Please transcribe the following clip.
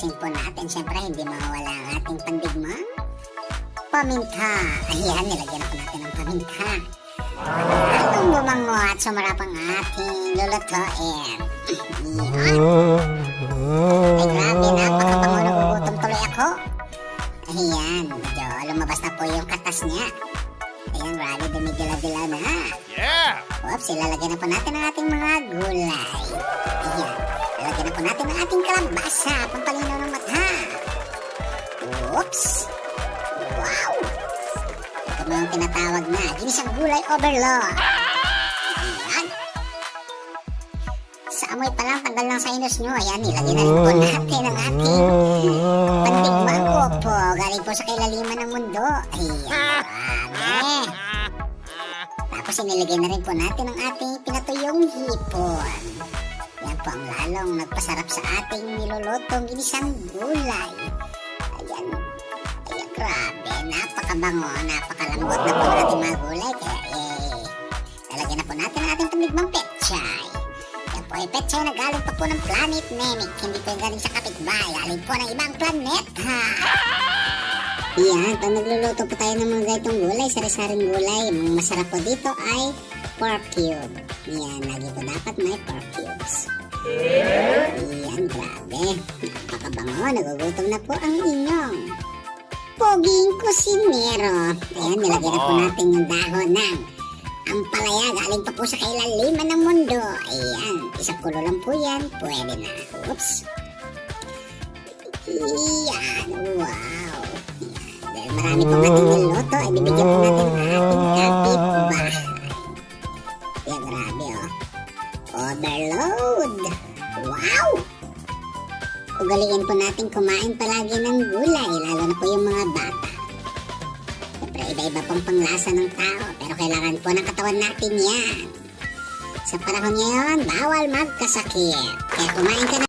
po natin, syempre hindi mawawala ang ating pandigmang paminta. Ayan, nilagyan po natin ng paminta. Anong bumango at sumarap ang ating lulutuin. Ayan. Ay grabe, napakabango, nagugutom tuloy ako. Ayan, medyo lumabas na po yung katas niya. Ayan, grabe, dumidila-dila na. Yeah! Oops, ilalagyan na po natin ang ating mga gulay. Ayan, ilalagyan na po natin ang ating kalabasa, pampalinaw ng mata. Oops! Wow! Ito mo yung tinatawag na ginisang gulay overload. Ayan. Sa amoy pa lang, tanggal lang sa inos nyo. Ayan, nilagyan na rin po natin ang ating pandigmang opo. Galing po sa kailaliman ng mundo. Ayan, marami. Tapos inilagay na rin po natin ang ating pinatuyong hipon. Yan po ang lalong nagpasarap sa ating nilulutong ginisang gulay. Ayan, ayan, grabe, napakabango, napakalambot na po ng ating mga gulay. Kaya lalagyan na po natin ang ating pandigmang petchay. Yan po ay petchay na galing pa po ng Planet Namek. Hindi po yung galing sa kapitbahay, galing po ng ibang planeta. Yan, pag nagluluto po tayo ng mga ganitong gulay, sari-saring gulay, ang masarap po dito ay pork cube. Yan, lagi po dapat may pork cubes. Yan, grabe. Napakabango, nagugutom na po ang inyong poging kusinero. Ayan, nilagyan na po natin yung dahon ng ampalaya, galing pa po sa kailaliman ng mundo. Ayan, isang kulo lang po yan, pwede na. Oops. Yan, wow. Dahil marami pong ating niluto, ay bibigyan po natin ang ating kapitbahay. Yan, grabe oh. Overload! Wow! Ugaliin po natin kumain palagi ng gulay, lalo na po yung mga bata. Siyempre, iba-iba pong panglasa ng tao, pero kailangan po ng katawan natin yan. Sa panahon ngayon, bawal magkasakit. Kaya kumain ka na.